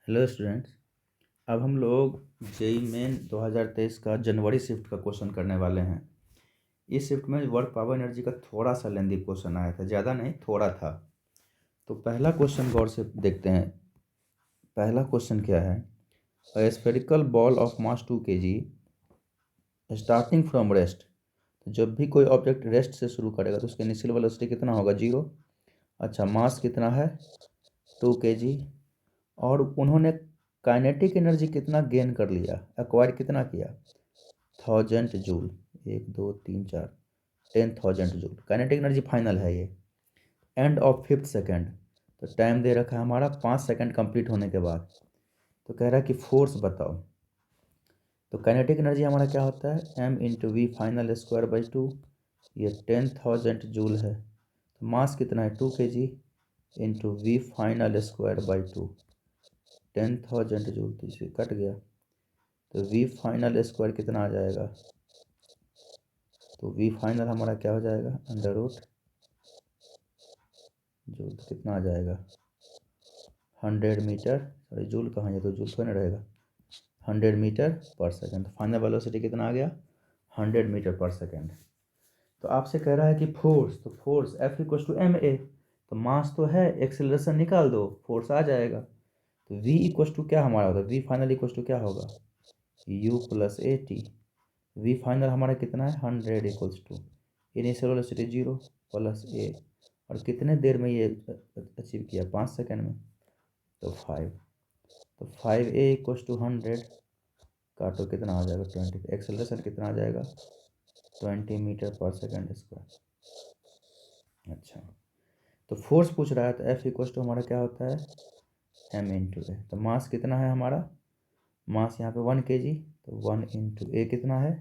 Hello students. अब हम लोग जेई मेन 2023 का जनवरी शिफ्ट का क्वेश्चन करने वाले हैं। इस शिफ्ट में वर्क पावर एनर्जी का थोड़ा सा लेंदी क्वेश्चन आया था, ज़्यादा नहीं थोड़ा था। तो पहला क्वेश्चन गौर से देखते हैं। पहला क्वेश्चन क्या है? A spherical ball of mass 2 kg starting from rest. तो जब भी कोई ऑब्जेक्ट रेस्ट से शुरू करेगा तो उसके इनिशियल वेलोसिटी कितना होगा? 0। अच्छा, मास कितना है? 2 kg। और उन्होंने काइनेटिक एनर्जी कितना गेन कर लिया, एक्वायर कितना किया? 1000 joule. 1 2 3 4 10,000 joule kinetic energy final है ये। End of 5th second. तो टाइम दे रखा है हमारा 5 सेकेंड कंप्लीट होने के बाद। तो कह रहा है कि फोर्स बताओ। तो काइनेटिक एनर्जी हमारा क्या होता है? m/v final square by 2। ये 10,000 जूल है। तो मास कितना है? 2 kg into v final square by 2। 10,000 joule तो इसे कट गया। तो वी फाइनल स्क्वायर कितना आ जाएगा? तो वी फाइनल हमारा क्या हो जाएगा? Under root joule. तो कितना आ जाएगा? 100 मीटर। सॉरी, जूल कहाँ है? तो जूल थोड़ा ना रहेगा। 100 मीटर पर सेकेंड। तो फाइनल वेलोसिटी कितना आ गया? 100 मीटर पर सेकेंड। तो आपसे कह रहा है कि फोर्स, तो force F equal to m a. तो मास तो है, एक्सेलरेशन निकाल दो, फोर्स आ जाएगा। तो V इक्वल टू क्या हमारा होगा? V फाइनल इक्वल टू क्या होगा? U plus a t. V final हमारा कितना है? 100 equals to initial velocity 0 plus a. और कितने देर में ये अचीव किया? 5 सेकेंड में। तो 5। तो 5a इक्वल्स टू 100 काटो, कितना आ जाएगा? 20। एक्सेलरेशन कितना आ जाएगा? 20 मीटर पर सेकेंड स्क्वायर। अच्छा, तो फोर्स पूछ रहा है तो F इक्वल्स टू हमारा क्या होता है? m/a। तो मास कितना है हमारा? मास यहाँ पे 1 kg। तो 1 इंटू ए कितना है?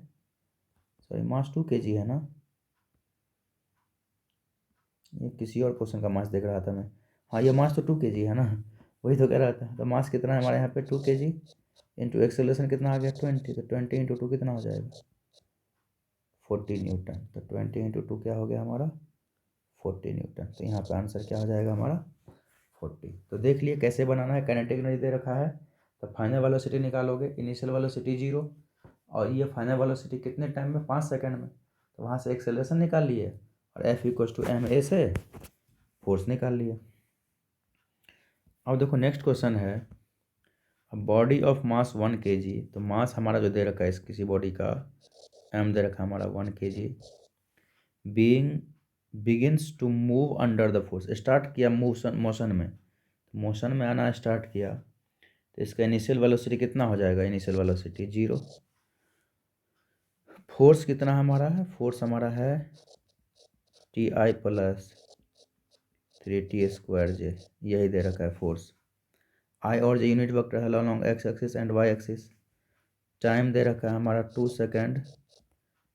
सॉरी, मास 2 kg है ना? ये किसी और क्वेश्चन का मास देख रहा था मैं। हाँ, ये मास तो 2 kg है ना, वही तो कह रहा था। तो मास कितना है हमारे यहाँ पे? 2 kg इंटू एक्सेलरेशन कितना आ गया? 20। तो 20 इंटू 2 कितना हो जाएगा? 40 न्यूटन। तो 20 इंटू 2 क्या हो गया हमारा? 40 न्यूटन। तो यहाँ पे आंसर क्या हो जाएगा हमारा? 40। तो देख लिए कैसे बनाना है। काइनेटिक एनर्जी दे रखा है तो फाइनल वेलोसिटी निकालोगे, इनिशियल वेलोसिटी 0 और ये फाइनल वेलोसिटी कितने टाइम में? 5 सेकेंड में। तो वहाँ से एक्सेलरेशन निकाल लिए और F equal to m a से फोर्स निकाल लिए। अब देखो नेक्स्ट क्वेश्चन है, बॉडी ऑफ मास 1 kg। तो मास हमारा जो दे रखा है इस किसी बॉडी का, m दे रखा है हमारा 1 kg। Being begins to move under the force. Start किया मोशन में, मोशन में आना स्टार्ट किया। तो इसका इनिशियल वेलोसिटी कितना हो जाएगा? Initial velocity 0। फोर्स कितना हमारा है? फोर्स हमारा है ti प्लस 3t स्क्वायर जे। यही दे रखा है फोर्स। आई और जे यूनिट वेक्टर है along x axis and y axis. Time दे रखा है हमारा 2 सेकेंड।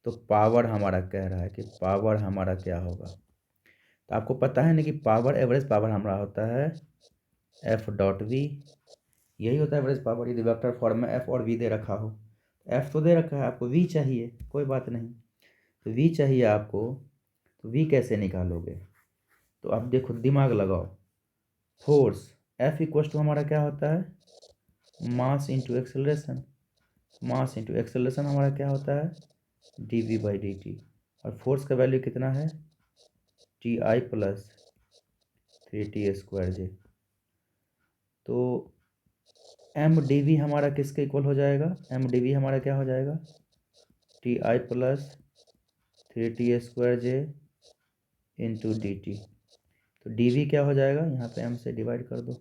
तो पावर हमारा कह रहा है कि पावर हमारा क्या होगा? तो आपको पता है ना कि पावर, एवरेज पावर हमारा होता है एफ डॉट वी। यही होता है एवरेज पावर, यदि वेक्टर फॉर्म में एफ और वी दे रखा हो। एफ तो दे रखा है, आपको वी चाहिए, कोई बात नहीं। तो वी चाहिए आपको, तो वी कैसे निकालोगे? तो आप देखो, दिमाग लगाओ। फोर्स एफ इक्वल टू हमारा क्या होता है? Mass into acceleration. Mass into acceleration हमारा क्या होता है? D v by d t. और फोर्स का वैल्यू कितना है? T i plus 3t square j. तो एम डी वी हमारा किसके इक्वल हो जाएगा? एम डी वी हमारा क्या हो जाएगा? T i plus 3t square J into D T. तो डी वी क्या हो जाएगा? यहाँ पे एम से डिवाइड कर दो।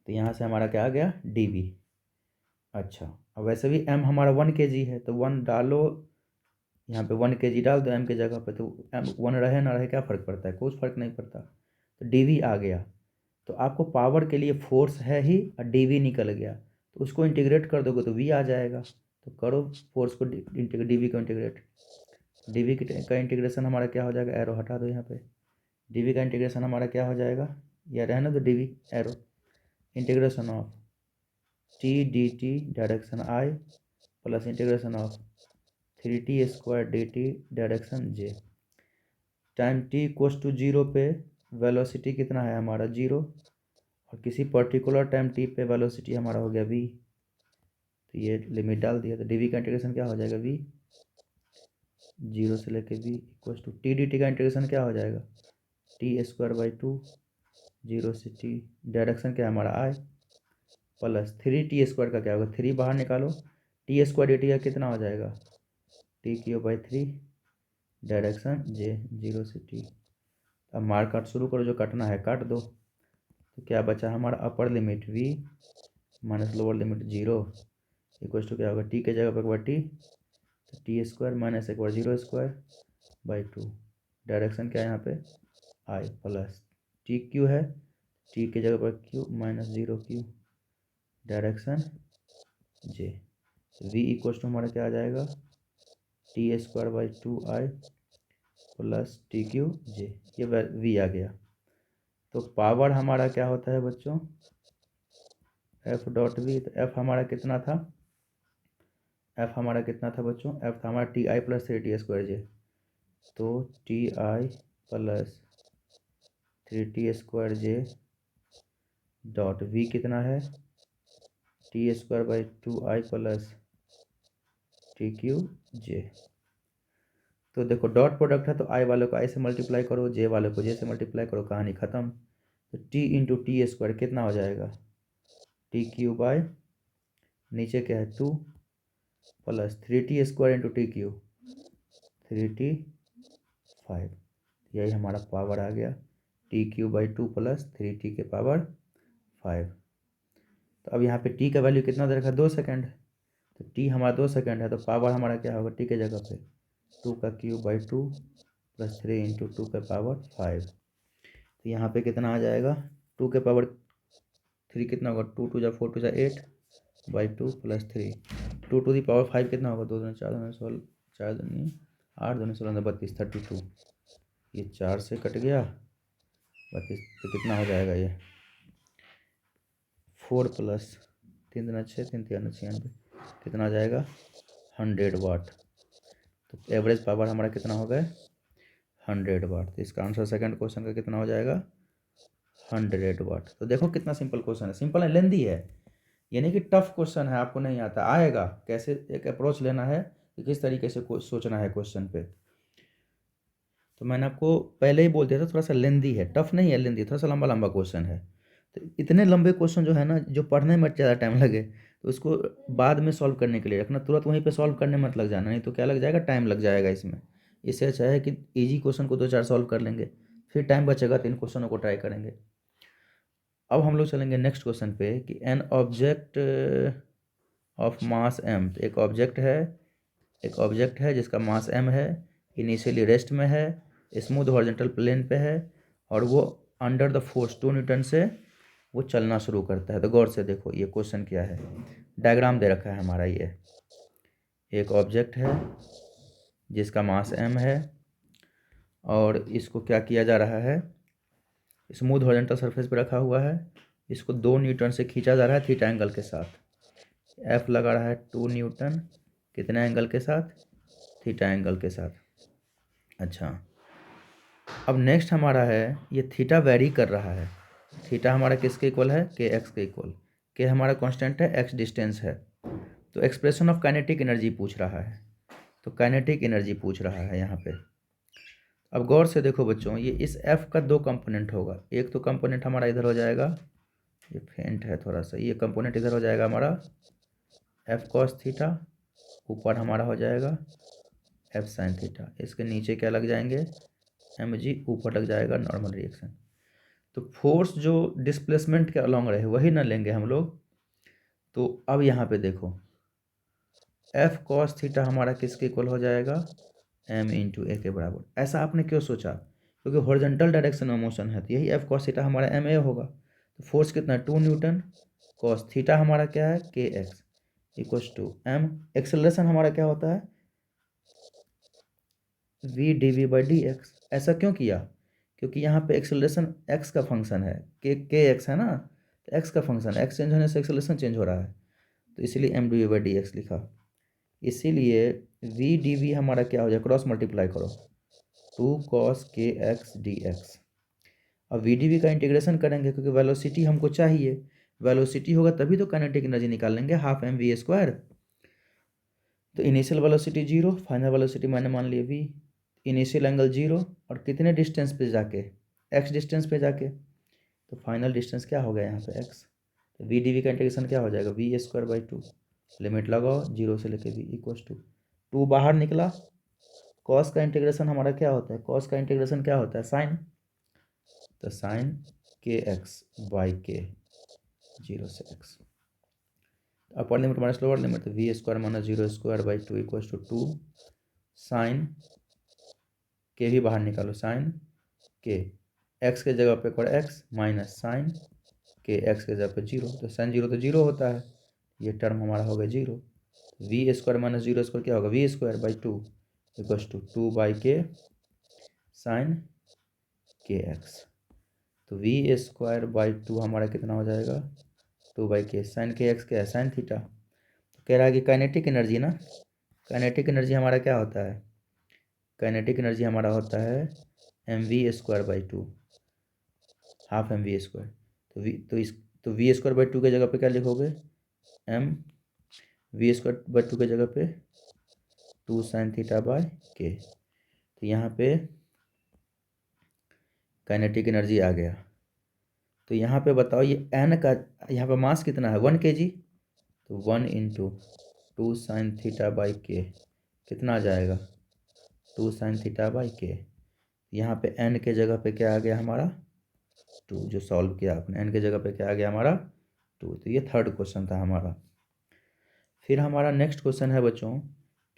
तो यहाँ से हमारा क्या आ गया? D v. अच्छा, अब वैसे भी एम हमारा 1 kg है तो 1 डालो, यहाँ पे 1 kg डाल दो एम की जगह पे। तो एम 1 रहे ना रहे क्या फ़र्क पड़ता है? कुछ फ़र्क नहीं पड़ता। तो डी वी आ गया। तो आपको पावर के लिए फोर्स है ही और डी वी निकल गया, तो उसको इंटीग्रेट कर दोगे तो वी आ जाएगा। तो करो फोर्स को डी वी को इंटीग्रेट। डी वी का इंटीग्रेशन हमारा क्या हो जाएगा? एरो हटा दो यहाँ पे। डी वी का इंटीग्रेशन हमारा क्या हो जाएगा? या रहना तो d v arrow. Integration of t d t direction i plus integration of 3t square d t direction j. Time t equals to 0 पे वेलोसिटी कितना है हमारा? 0। और किसी पर्टिकुलर टाइम टी पे वेलोसिटी हमारा हो गया v, तो ये लिमिट डाल दिया, तो dv का इंटीग्रेशन क्या हो जाएगा v 0 से लेके v equal to t dt का इंटीग्रेशन क्या हो जाएगा t²/2 0 से t, डायरेक्शन क्या है हमारा i, प्लस 3t² का क्या होगा 3 बाहर निकालो, t² dt का कितना हो जाएगा t³/3, डायरेक्शन j 0 से t। अब मार काट शुरू करो, जो काटना है काट दो। तो क्या बचा हमारा upper limit v minus lower limit 0 equal to क्या होगा t के जगह पर एक बार t, तो t² माइनस एक बार 0²/2, डायरेक्शन क्या है यहाँ पे i, प्लस t³ है, t के जगह पर q minus 0q, direction j, v equal to हमारा क्या आ जाएगा t²/2i प्लस t3j, ये v आ गया। तो पावर हमारा क्या होता है बच्चों F.V, तो F हमारा कितना था, F हमारा कितना था बच्चों, F था हमारा ti प्लस 3t²j, तो ti plus 3t²j dot v कितना है t²/2i प्लस t3j। तो देखो डॉट प्रोडक्ट है, तो i वाले को i से मल्टीप्लाई करो, j वाले को j से मल्टीप्लाई करो, कहानी ख़त्म। तो t इंटू t² कितना हो जाएगा t³ नीचे क्या है 2 plus 3t² into t³ 3t 5, यही हमारा पावर आ गया t³/2 प्लस 3t के पावर 5। तो अब यहाँ पे t का वैल्यू कितना दे रखा है 2 सेकेंड, तो t हमारा 2 सेकेंड है, तो पावर हमारा क्या होगा t के जगह पे 2^3/2 प्लस 3 इंटू 2 के पावर 5। तो यहाँ पे कितना आ जाएगा 2 के पावर 3 कितना होगा 2 2 4 2 8/2 प्लस 3, 2 टू दी पावर 5 कितना होगा 2 2 4 2 16 4 2 8 2 16 32 32, ये 4 से कट गया 32, तो कितना हो जाएगा ये 4 प्लस 3 दूना 6 3 3 96, कितना आ जाएगा 100 वाट। तो एवरेज पावर हमारा कितना हो गया 100 वाट। तो इसका आंसर सेकंड क्वेश्चन का कितना हो जाएगा 100 वाट। तो देखो कितना सिंपल क्वेश्चन है, सिंपल है, लेंदी है, यानी कि टफ क्वेश्चन है, आपको नहीं आता, आएगा कैसे एक अप्रोच लेना है कि किस तरीके से सोचना है क्वेश्चन पे। तो मैंने आपको पहले ही बोल दिया था थोड़ा सा लेंदी है, टफ नहीं है, लेंदी, थोड़ा सा लंबा लंबा क्वेश्चन है। तो इतने लंबे क्वेश्चन जो है ना, जो पढ़ने में ज़्यादा टाइम लगे, तो उसको बाद में सॉल्व करने के लिए रखना, तुरंत वहीं पे सॉल्व करने मत लग जाना, नहीं तो क्या लग जाएगा टाइम लग जाएगा इसमें। इससे अच्छा है कि ईजी क्वेश्चन को 2 4 सॉल्व कर लेंगे, फिर टाइम बचेगा तो इन क्वेश्चनों को ट्राई करेंगे। अब हम लोग चलेंगे नेक्स्ट क्वेश्चन पे कि an object of mass m, तो एक ऑब्जेक्ट है जिसका मास m है, इनिशियली रेस्ट में है, स्मूथ हॉरिजॉन्टल प्लेन पे है, और वो अंडर द फोर्स 2 न्यूटन से वो चलना शुरू करता है। तो गौर से देखो ये क्वेश्चन क्या है, डायग्राम दे रखा है हमारा, ये एक ऑब्जेक्ट है जिसका मास m है, और इसको क्या किया जा रहा है, स्मूथ हॉरिजॉन्टल सरफेस पे रखा हुआ है, इसको 2 न्यूटन से खींचा जा रहा है थीटा एंगल के साथ, F लगा रहा है 2 न्यूटन, कितने एंगल के साथ थीटा एंगल के साथ। अच्छा, अब नेक्स्ट हमारा है ये थीटा वेरी कर रहा है, थीटा हमारा किसके इक्वल है के एक्स के इक्वल, के हमारा कांस्टेंट है, एक्स डिस्टेंस है। तो एक्सप्रेशन ऑफ काइनेटिक एनर्जी पूछ रहा है, तो काइनेटिक एनर्जी पूछ रहा है यहाँ पे। अब गौर से देखो बच्चों, ये इस F का 2 कंपोनेंट होगा, एक तो कंपोनेंट हमारा इधर हो जाएगा, ये फेंट है थोड़ा सा, ये कंपोनेंट इधर हो जाएगा हमारा F cos थीटा, ऊपर हमारा हो जाएगा F sin थीटा, इसके नीचे क्या लग जाएंगे mg, ऊपर लग जाएगा नॉर्मल रिएक्शन। तो फोर्स जो डिस्प्लेसमेंट के अलॉन्ग रहे वही ना लेंगे हम लोग। तो अब यहाँ पे देखो F cos थीटा हमारा किसके इक्वल हो जाएगा m इंटू ए के बराबर। ऐसा आपने क्यों सोचा, क्योंकि हॉरिजॉन्टल डायरेक्शन में मोशन है, तो यही F cos थीटा हमारा ma होगा। तो फोर्स कितना है 2 न्यूटन, cos थीटा हमारा क्या है के x equal to m, acceleration हमारा क्या होता है v dv/dx। ऐसा क्यों किया, क्योंकि यहाँ पे एक्सेलरेशन x का फंक्शन है, के एक्स है ना, तो x का फंक्शन है, x चेंज होने से एक्सेलरेशन चेंज हो रहा है, तो इसीलिए m dv/dx लिखा। इसीलिए v dv हमारा क्या हो जाए, क्रॉस मल्टीप्लाई करो 2 cos kx dx। अब VdV का इंटीग्रेशन करेंगे क्योंकि वेलोसिटी हमको चाहिए, वेलोसिटी होगा तभी तो काइनेटिक एनर्जी निकालेंगे, हाफ mv²। तो इनिशियल वेलोसिटी 0, फाइनल वेलोसिटी मैंने मान लिया v, इनिशियल एंगल 0 और कितने डिस्टेंस पे जाके, x डिस्टेंस पे जाके, तो फाइनल डिस्टेंस क्या हो गया यहाँ पे x। तो VdV का इंटीग्रेशन क्या हो जाएगा v²/2, लिमिट लगाओ 0 से लेके v इक्वल्स टू 2 बाहर निकला। कॉस का इंटीग्रेशन हमारा क्या होता है, कॉस का इंटीग्रेशन क्या होता है साइन, तो साइन kx/k 0 से x, upper limit minus lower limit, तो v² - 0²/2 इक्वल्स टू 2 साइन के भी बाहर निकालो, साइन के एक्स के जगह पे कर एक्स माइनस साइन के एक्स के जगह पे 0, तो साइन 0 तो 0 होता है, ये टर्म हमारा हो गया 0। v² - 0² क्या होगा v²/2 equals to 2/k sine के एक्स, तो v²/2 हमारा कितना हो जाएगा 2/k साइन के एक्स, क्या है साइन थीटा। तो कह रहा है कि काइनेटिक एनर्जी ना, काइनेटिक एनर्जी हमारा क्या होता है, काइनेटिक एनर्जी हमारा होता है mv²/2, हाफ mv²। तो v²/2 के जगह पे क्या लिखोगे m, v²/2 के जगह पे 2 साइन थीटा/k। तो यहाँ पे काइनेटिक एनर्जी आ गया। तो यहाँ पे बताओ ये n का, यहाँ पे मास कितना है 1 kg, तो 1 × 2 साइन थीटा/k कितना आ जाएगा 2 साइन थीटा/k। यहाँ पे n के जगह पे क्या आ गया हमारा 2, जो सॉल्व किया आपने n के जगह पे क्या आ गया हमारा 2। तो ये थर्ड क्वेश्चन था हमारा। फिर हमारा नेक्स्ट क्वेश्चन है बच्चों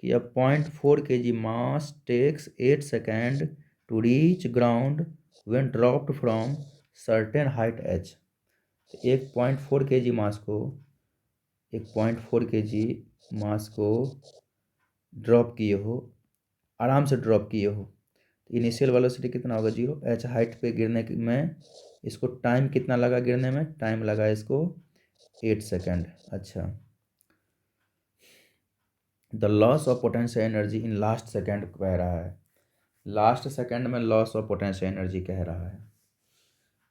कि अब 0.4 kg mass takes 8 second to reach ground when dropped from certain height h। 1.4 kg mass को, 1.4 kg मास को ड्रॉप किए हो, आराम से ड्रॉप किए हो, तो इनिशियल वेलोसिटी कितना होगा 0, h हाइट पे गिरने में इसको टाइम कितना लगा गिरने में, टाइम लगा इसको 8 सेकेंड। अच्छा, the loss of potential energy in last second कह रहा है, लास्ट सेकेंड में लॉस ऑफ पोटेंशियल एनर्जी कह रहा है।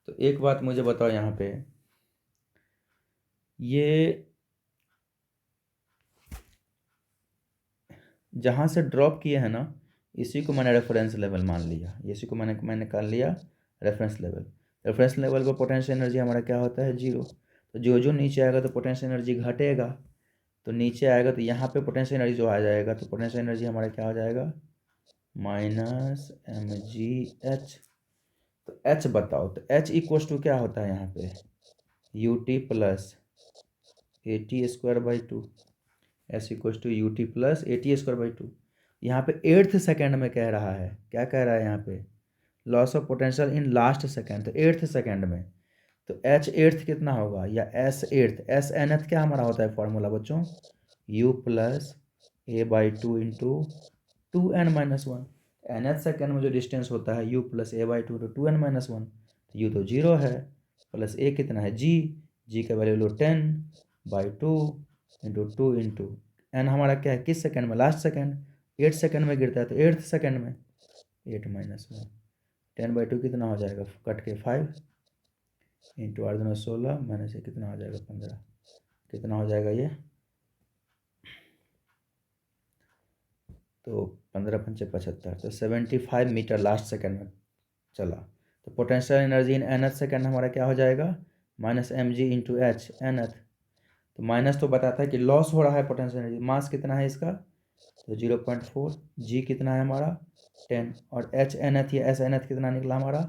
तो एक बात मुझे बताओ यहाँ पे, ये जहाँ से ड्रॉप किए हैं ना, इसी को मैंने रेफरेंस लेवल मान लिया, इसी को मैंने कर लिया रेफरेंस लेवल। रेफरेंस लेवल पर पोटेंशियल एनर्जी हमारा क्या होता है 0। तो जो जो नीचे आएगा तो पोटेंशियल एनर्जी घटेगा, तो नीचे आएगा तो यहाँ पे पोटेंशियल एनर्जी जो आ जाएगा, तो पोटेंशियल एनर्जी हमारा क्या हो जाएगा -mgh। तो h बताओ, तो h इक्वल्स टू क्या होता है यहाँ पे ut + at²/2, s equals to ut + at²/2। यहाँ पे 8th सेकेंड में कह रहा है, क्या कह रहा है यहाँ पे loss of potential in last second, तो 8th सेकेंड में, तो h 8th कितना होगा या s 8th, s nth क्या हमारा होता है फॉर्मूला बच्चों u + a/2 × 2n-1। nth second में जो डिस्टेंस होता है u + a/2 × 2n-1, तो u तो 0 है, प्लस a कितना है g का वैल्यू लो 10/2 × 2 × n हमारा क्या है किस सेकेंड में लास्ट सेकेंड, 8 सेकेंड में गिरता है, तो 8th सेकेंड में 8-1 10/2 कितना हो जाएगा कट के 5 × 8 × 16 माइनस से कितना हो जाएगा 15, कितना हो जाएगा ये, तो 15×5 = 75, तो 75 मीटर लास्ट सेकेंड में चला। तो पोटेंशियल एनर्जी इन nth सेकेंड हमारा क्या हो जाएगा -mg × h nth। तो माइनस तो बताता है कि लॉस हो रहा है पोटेंशियल एनर्जी, मास कितना है इसका तो 0.4, g कितना है हमारा 10, और h nth या s nth कितना निकला हमारा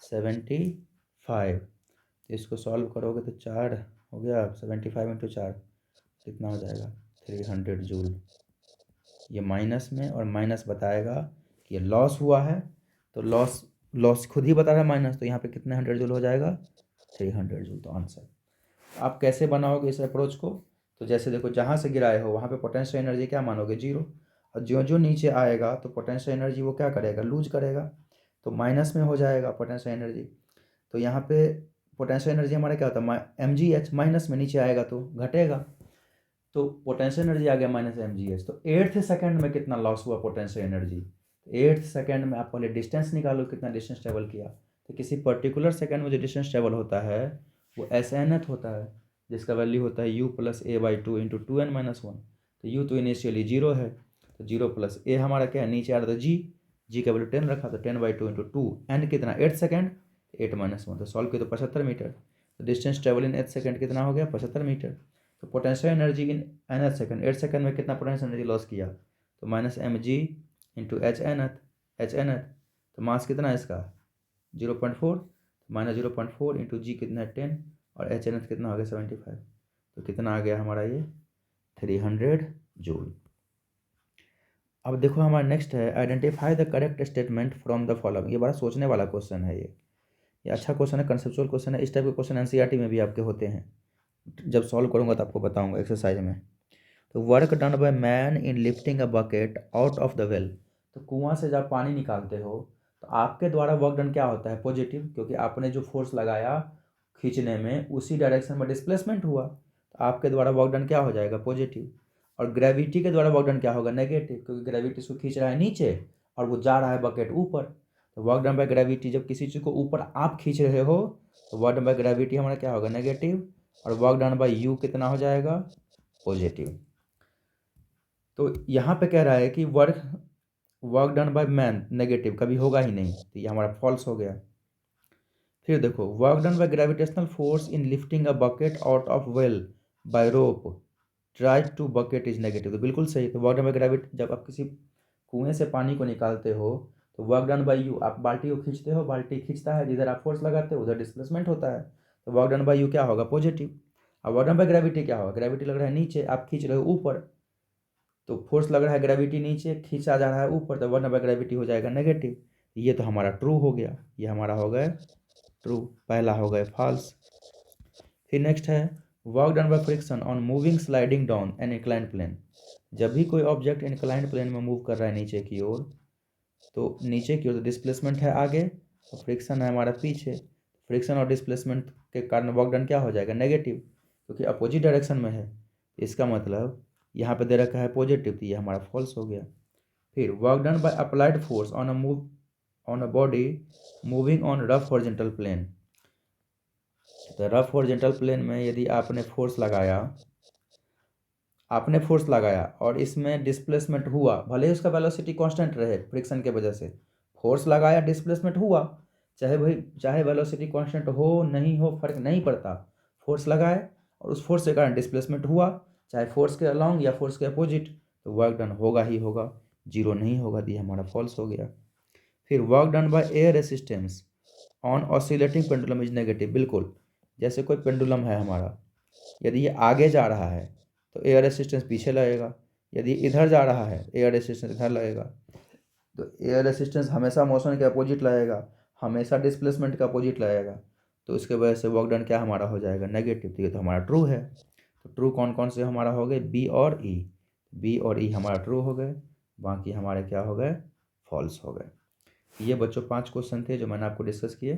75। तो इसको सॉल्व करोगे तो 4 हो गया, 75 × 4 कितना हो जाएगा 300 जूल। ये माइनस में, और माइनस बताएगा कि ये लॉस हुआ है, तो लॉस खुद ही बता रहा है माइनस, तो यहाँ पे कितने 100 जूल हो जाएगा 300 जूल। तो आंसर आप कैसे बनाओगे इस अप्रोच को, तो जैसे देखो जहाँ से गिराए हो वहाँ पे पोटेंशियल एनर्जी क्या मानोगे 0, और जो जो नीचे आएगा तो पोटेंशियल एनर्जी वो क्या करेगा लूज करेगा, तो माइनस में हो जाएगा पोटेंशियल एनर्जी। तो यहाँ पे पोटेंशियल एनर्जी हमारा क्या होता है mgh, माइनस में नीचे आएगा तो घटेगा, तो पोटेंशियल एनर्जी आ गया -mgh। तो 8th सेकेंड में कितना लॉस हुआ पोटेंशियल एनर्जी, 8th सेकेंड में आप पहले डिस्टेंस निकालो कितना डिस्टेंस ट्रेवल किया, तो किसी पर्टिकुलर सेकंड में जो डिस्टेंस ट्रेवल होता है वो एस एन एथ होता है, जिसका वैल्यू होता है u plus a by two into two n minus one. तो u तो इनिशियली जीरो है, तो जीरो प्लस ए हमारा क्या है, नीचे आ रहा था जी का वैल्यू 10 रखा, तो 10 by two into two, n कितना 8 सेकेंड, 8 माइनस वन, तो सॉल्व किया तो 75 मीटर। तो डिस्टेंस ट्रेवल इन 8 सेकेंड कितना हो गया, 75 मीटर। तो potential energy in nth second, 8 second में कितना पोटेंशियल एनर्जी लॉस किया, तो minus m g into h nth. तो मास कितना है इसका 0.4, माइनस 0.4 इंटू जी कितना है 10, और एच एन एथ कितना हो गया 75। तो कितना आ गया हमारा ये 300 जूल। अब देखो हमारा नेक्स्ट है identify the correct statement from the following. ये बड़ा सोचने वाला क्वेश्चन है, ये अच्छा क्वेश्चन है, कंसेप्चुअल क्वेश्चन है। इस टाइप के क्वेश्चन एनसीईआरटी में भी आपके होते हैं, जब सॉल्व करूंगा तो आपको बताऊंगा एक्सरसाइज में। तो work done by man in lifting a bucket out of the well. तो कुआं से जब पानी निकालते हो तो आपके द्वारा वर्क डन क्या होता है, पॉजिटिव, क्योंकि आपने जो फोर्स लगाया खींचने में उसी डायरेक्शन में डिस्प्लेसमेंट हुआ, तो आपके द्वारा वर्क डन क्या हो जाएगा, पॉजिटिव। और ग्रेविटी के द्वारा वर्क डन क्या होगा, नेगेटिव, क्योंकि ग्रेविटी इसको खींच रहा है नीचे और वो जा रहा है बकेट ऊपर। तो वर्क डन बाय ग्रेविटी, जब किसी चीज़ को ऊपर आप खींच रहे हो तो वर्क डन बाय ग्रेविटी हमारा क्या होगा, नेगेटिव, और वर्क डन बाय यू कितना हो जाएगा, पॉजिटिव। तो यहाँ पे कह रहा है कि work done by man negative, कभी होगा ही नहीं, तो ये हमारा फॉल्स हो गया। फिर देखो work done by gravitational force in lifting a bucket out of well by rope try to bucket is negative, तो बिल्कुल सही। तो वर्क डन बाय ग्रेविटी, जब आप किसी कुएं से पानी को निकालते हो तो वर्क डन बाय यू, आप बाल्टी को खींचते हो, बाल्टी खींचता है, जिधर आप फोर्स लगाते हो उधर डिस्प्लेसमेंट होता है, तो वर्क डन बाय यू क्या होगा, पॉजिटिव। और वर्क डन बाय ग्रेविटी क्या होगा, ग्रेविटी लग रहा है नीचे, आप खींच रहे हो ऊपर, तो फोर्स लग रहा है ग्रेविटी नीचे, खींचा जा रहा है ऊपर, तो वर्क डन बाय ग्रेविटी हो जाएगा नेगेटिव। ये तो हमारा ट्रू हो गया, ये हमारा हो गया ट्रू, पहला हो गया फॉल्स। फिर नेक्स्ट है work done by friction on moving sliding down an inclined plane. जब भी कोई ऑब्जेक्ट इंक्लाइंड प्लेन में मूव कर रहा है नीचे की ओर, तो नीचे की ओर तो डिस्प्लेसमेंट है आगे और फ्रिक्शन है हमारा पीछे। फ्रिक्शन और डिस्प्लेसमेंट के कारण वर्क डन क्या हो जाएगा, नेगेटिव, क्योंकि अपोजिट डायरेक्शन में है। इसका मतलब यहाँ पे दे रखा है पॉजिटिव, तो ये हमारा फॉल्स हो गया। फिर work done by applied force on a body moving on rough horizontal plane. तो रफ हॉरिजॉन्टल प्लेन में यदि आपने फोर्स लगाया और इसमें डिस्प्लेसमेंट हुआ, भले ही उसका वेलोसिटी कांस्टेंट रहे फ्रिक्शन के वजह से, फोर्स लगाया डिस्प्लेसमेंट हुआ, चाहे वेलोसिटी कांस्टेंट हो नहीं हो फर्क नहीं पड़ता, फोर्स लगाए और उस फोर्स के कारण डिस्प्लेसमेंट हुआ, चाहे फोर्स के अलॉन्ग या फोर्स के अपोजिट, तो वर्क डन होगा ही होगा, जीरो नहीं होगा, तो ये हमारा फॉल्स हो गया। फिर work done by air resistance on oscillating pendulum is negative. बिल्कुल, जैसे कोई पेंडुलम है हमारा, यदि ये आगे जा रहा है तो एयर रेसिस्टेंस पीछे लगेगा, यदि इधर जा रहा है एयर रेसिस्टेंस इधर लगेगा। तो एयर रेसिस्टेंस हमेशा मोशन के अपोजिट लगेगा, हमेशा डिस्प्लेसमेंट के अपोजिट लगेगा, तो इसके वजह से वर्क डन क्या हमारा हो जाएगा, नेगेटिव। तो ये तो हमारा ट्रू है। तो ट्रू कौन कौन से हमारा हो गए, बी और ई हमारा ट्रू हो गए, बाकी हमारे क्या हो गए, फॉल्स हो गए। ये बच्चों 5 क्वेश्चन थे जो मैंने आपको डिस्कस किए।